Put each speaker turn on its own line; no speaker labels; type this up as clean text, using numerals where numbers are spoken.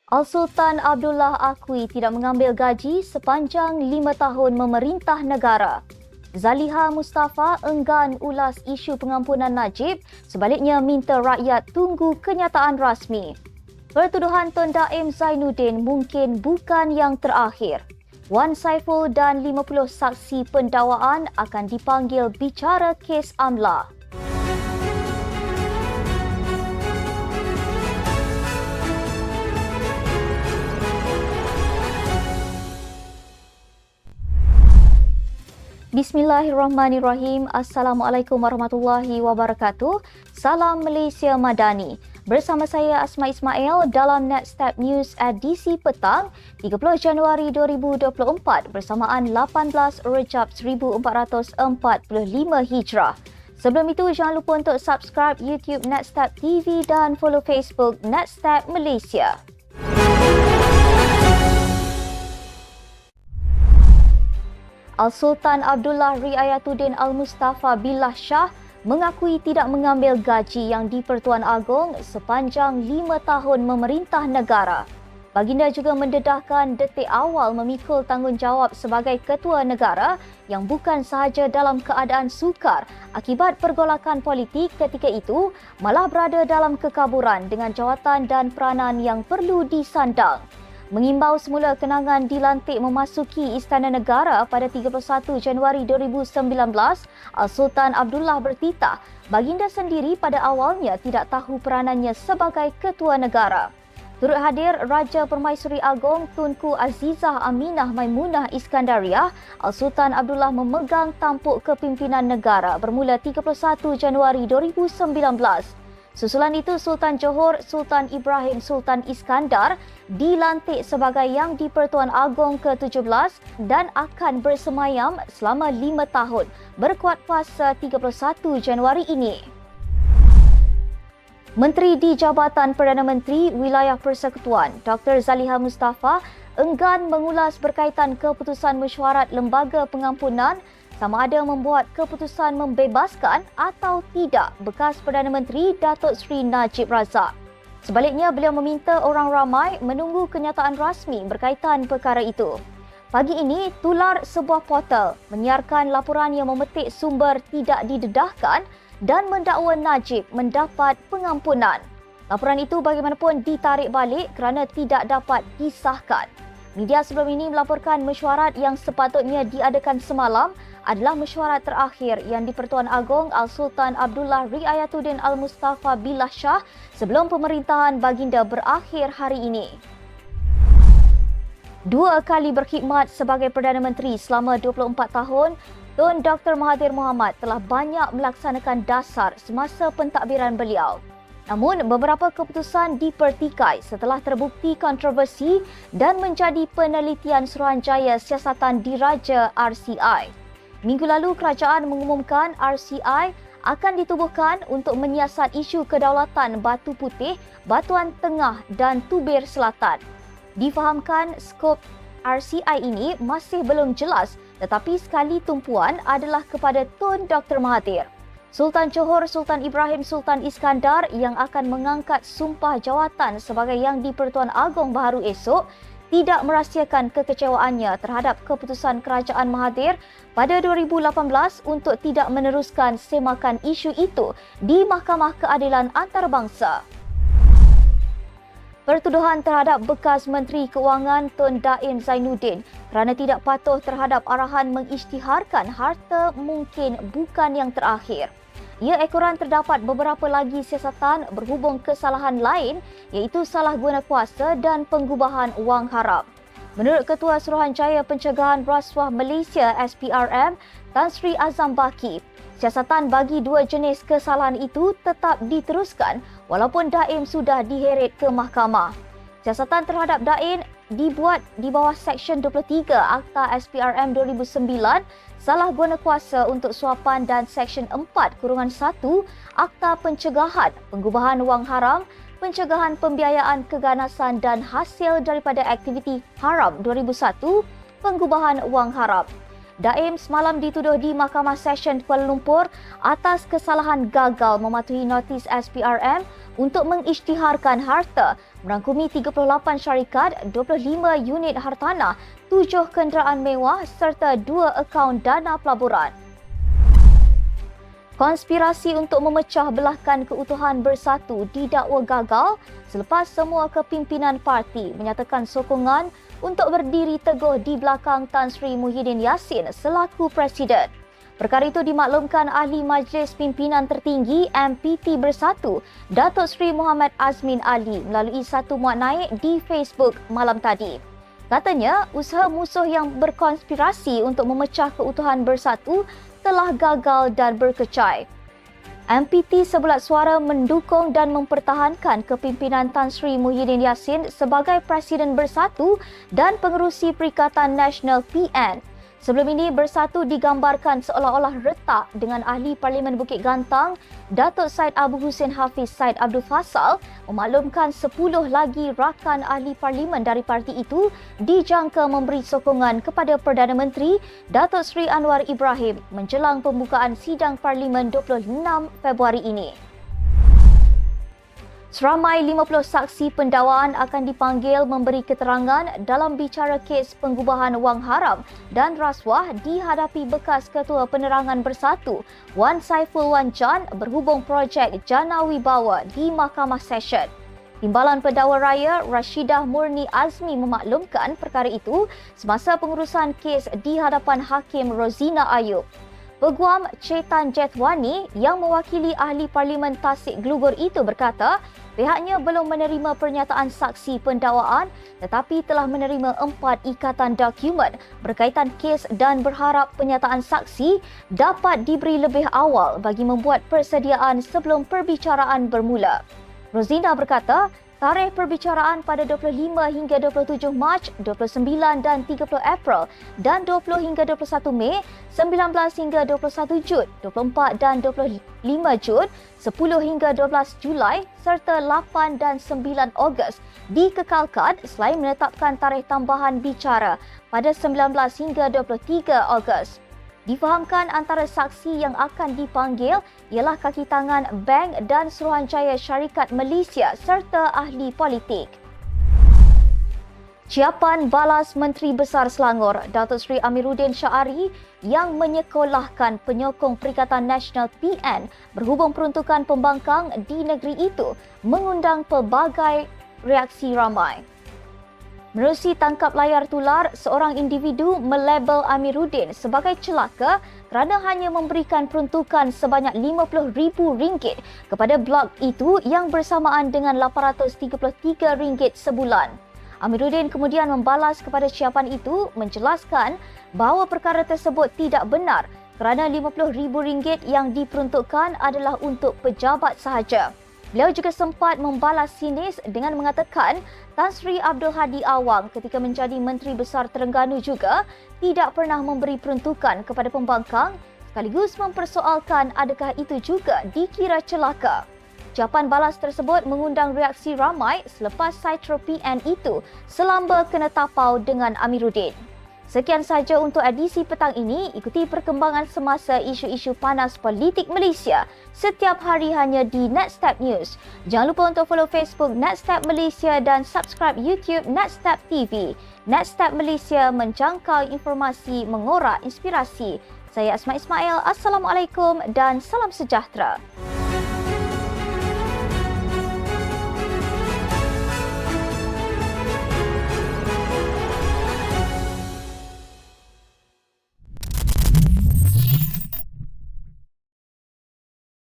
Al-Sultan Abdullah akui tidak mengambil gaji sepanjang 5 tahun memerintah negara. Zaliha Mustafa enggan ulas isu pengampunan Najib, sebaliknya minta rakyat tunggu kenyataan rasmi. Pertuduhan Tun Daim Zainuddin mungkin bukan yang terakhir. Wan Saiful dan 50 saksi pendakwaan akan dipanggil bicara kes AMLA. Bismillahirrahmanirrahim. Assalamualaikum warahmatullahi wabarakatuh. Salam Malaysia Madani. Bersama saya Asma Ismail dalam Netstep News edisi petang 30 Januari 2024 bersamaan 18 Rejab 1445 Hijrah. Sebelum itu jangan lupa untuk subscribe YouTube Netstep TV dan follow Facebook Netstep Malaysia. Al-Sultan Abdullah Riayatuddin Al-Mustafa Billah Shah mengakui tidak mengambil gaji yang di-Pertuan Agong sepanjang 5 tahun memerintah negara. Baginda juga mendedahkan detik awal memikul tanggungjawab sebagai ketua negara yang bukan sahaja dalam keadaan sukar akibat pergolakan politik ketika itu, malah berada dalam kekaburan dengan jawatan dan peranan yang perlu disandang. Mengimbau semula kenangan dilantik memasuki Istana Negara pada 31 Januari 2019, Al-Sultan Abdullah bertitah baginda sendiri pada awalnya tidak tahu peranannya sebagai ketua negara. Turut hadir Raja Permaisuri Agong Tunku Azizah Aminah Maimunah Iskandariah, Al-Sultan Abdullah memegang tampuk kepimpinan negara bermula 31 Januari 2019. Susulan itu, Sultan Johor Sultan Ibrahim Sultan Iskandar dilantik sebagai Yang di-Pertuan Agong ke-17 dan akan bersemayam selama 5 tahun berkuat kuasa 31 Januari ini. Menteri di Jabatan Perdana Menteri Wilayah Persekutuan Dr. Zaliha Mustafa enggan mengulas berkaitan keputusan mesyuarat Lembaga Pengampunan sama ada membuat keputusan membebaskan atau tidak bekas Perdana Menteri Datuk Seri Najib Razak. Sebaliknya, beliau meminta orang ramai menunggu kenyataan rasmi berkaitan perkara itu. Pagi ini, tular sebuah portal menyiarkan laporan yang memetik sumber tidak didedahkan dan mendakwa Najib mendapat pengampunan. Laporan itu bagaimanapun ditarik balik kerana tidak dapat disahkan. Media sebelum ini melaporkan mesyuarat yang sepatutnya diadakan semalam adalah mesyuarat terakhir yang di-Pertuan Agong Al-Sultan Abdullah Riayatuddin Al-Mustafa Billah Shah sebelum pemerintahan baginda berakhir hari ini. 2 kali berkhidmat sebagai Perdana Menteri selama 24 tahun, Tun Dr. Mahathir Mohamad telah banyak melaksanakan dasar semasa pentadbiran beliau. Namun, beberapa keputusan dipertikai setelah terbukti kontroversi dan menjadi penelitian Suruhanjaya Siasatan Diraja RCI. Minggu lalu, kerajaan mengumumkan RCI akan ditubuhkan untuk menyiasat isu kedaulatan Batu Putih, Batuan Tengah dan Tubir Selatan. Difahamkan skop RCI ini masih belum jelas, tetapi sekali tumpuan adalah kepada Tun Dr. Mahathir. Sultan Johor Sultan Ibrahim Sultan Iskandar yang akan mengangkat sumpah jawatan sebagai Yang di-Pertuan Agong baharu esok tidak merahsiakan kekecewaannya terhadap keputusan Kerajaan Mahathir pada 2018 untuk tidak meneruskan semakan isu itu di Mahkamah Keadilan Antarabangsa. Pertuduhan terhadap bekas Menteri Keuangan Tun Daim Zainuddin kerana tidak patuh terhadap arahan mengisytiharkan harta mungkin bukan yang terakhir. Ia ekoran terdapat beberapa lagi siasatan berhubung kesalahan lain iaitu salah guna kuasa dan pengubahan wang haram. Menurut Ketua Suruhanjaya Pencegahan Rasuah Malaysia SPRM, Tan Sri Azam Baki, siasatan bagi 2 jenis kesalahan itu tetap diteruskan walaupun Daim sudah diheret ke mahkamah. Siasatan terhadap Daim dibuat di bawah Seksyen 23 Akta SPRM 2009 salah guna kuasa untuk suapan dan Seksyen 4-1 Akta Pencegahan Pengubahan Wang Haram, Pencegahan Pembiayaan Keganasan dan Hasil daripada Aktiviti Haram 2001, Pengubahan Wang Haram. Daim semalam dituduh di Mahkamah Session Kuala Lumpur atas kesalahan gagal mematuhi notis SPRM untuk mengisytiharkan harta merangkumi 38 syarikat, 25 unit hartanah, 7 kenderaan mewah serta 2 akaun dana pelaburan. Konspirasi untuk memecah belahkan keutuhan Bersatu didakwa gagal selepas semua kepimpinan parti menyatakan sokongan untuk berdiri teguh di belakang Tan Sri Muhyiddin Yassin selaku Presiden. Perkara itu dimaklumkan Ahli Majlis Pimpinan Tertinggi MPT Bersatu, Datuk Seri Muhammad Azmin Ali melalui satu muat naik di Facebook malam tadi. Katanya, usaha musuh yang berkonspirasi untuk memecah keutuhan Bersatu telah gagal dan berkecai. MPT sebulat suara mendukung dan mempertahankan kepimpinan Tan Sri Muhyiddin Yassin sebagai Presiden Bersatu dan Pengerusi Perikatan Nasional PN. Sebelum ini, Bersatu digambarkan seolah-olah retak dengan Ahli Parlimen Bukit Gantang, Datuk Syed Abu Hussein Hafiz Syed Abdul Fasal memaklumkan 10 lagi rakan Ahli Parlimen dari parti itu dijangka memberi sokongan kepada Perdana Menteri Datuk Seri Anwar Ibrahim menjelang pembukaan sidang Parlimen 26 Februari ini. Seramai 50 saksi pendakwaan akan dipanggil memberi keterangan dalam bicara kes pengubahan wang haram dan rasuah dihadapi bekas Ketua Penerangan Bersatu Wan Saiful Wan Jan berhubung projek Jana Wibawa di Mahkamah Session. Timbalan Pendakwa Raya Rashidah Murni Azmi memaklumkan perkara itu semasa pengurusan kes di hadapan Hakim Rozina Ayub. Peguam Chetan Jethwani yang mewakili Ahli Parlimen Tasik Glugur itu berkata pihaknya belum menerima pernyataan saksi pendakwaan tetapi telah menerima 4 ikatan dokumen berkaitan kes dan berharap pernyataan saksi dapat diberi lebih awal bagi membuat persediaan sebelum perbicaraan bermula. Rozina berkata, tarikh perbicaraan pada 25 hingga 27 Mac, 29 dan 30 April dan 20 hingga 21 Mei, 19 hingga 21 Jun, 24 dan 25 Jun, 10 hingga 12 Julai serta 8 dan 9 Ogos dikekalkan selain menetapkan tarikh tambahan bicara pada 19 hingga 23 Ogos. Difahamkan antara saksi yang akan dipanggil ialah kaki tangan bank dan Suruhanjaya Syarikat Malaysia serta ahli politik. Ciapan balas Menteri Besar Selangor Datuk Seri Amiruddin Syahari yang menyekolahkan penyokong Perikatan Nasional PN berhubung peruntukan pembangkang di negeri itu mengundang pelbagai reaksi ramai. Menerusi tangkap layar tular, seorang individu melabel Amiruddin sebagai celaka kerana hanya memberikan peruntukan sebanyak RM50,000 kepada blog itu yang bersamaan dengan RM833 sebulan. Amiruddin kemudian membalas kepada ciapan itu menjelaskan bahawa perkara tersebut tidak benar kerana RM50,000 yang diperuntukkan adalah untuk pejabat sahaja. Beliau juga sempat membalas sinis dengan mengatakan Tan Sri Abdul Hadi Awang ketika menjadi Menteri Besar Terengganu juga tidak pernah memberi peruntukan kepada pembangkang sekaligus mempersoalkan adakah itu juga dikira celaka. Ucapan balas tersebut mengundang reaksi ramai selepas Sitro PN itu selamba kena tapau dengan Amiruddin. Sekian sahaja untuk edisi petang ini. Ikuti perkembangan semasa isu-isu panas politik Malaysia setiap hari hanya di Netstep News. Jangan lupa untuk follow Facebook Netstep Malaysia dan subscribe YouTube Netstep TV. Netstep Malaysia menjangkau informasi mengorak inspirasi. Saya Asma Ismail. Assalamualaikum dan salam sejahtera.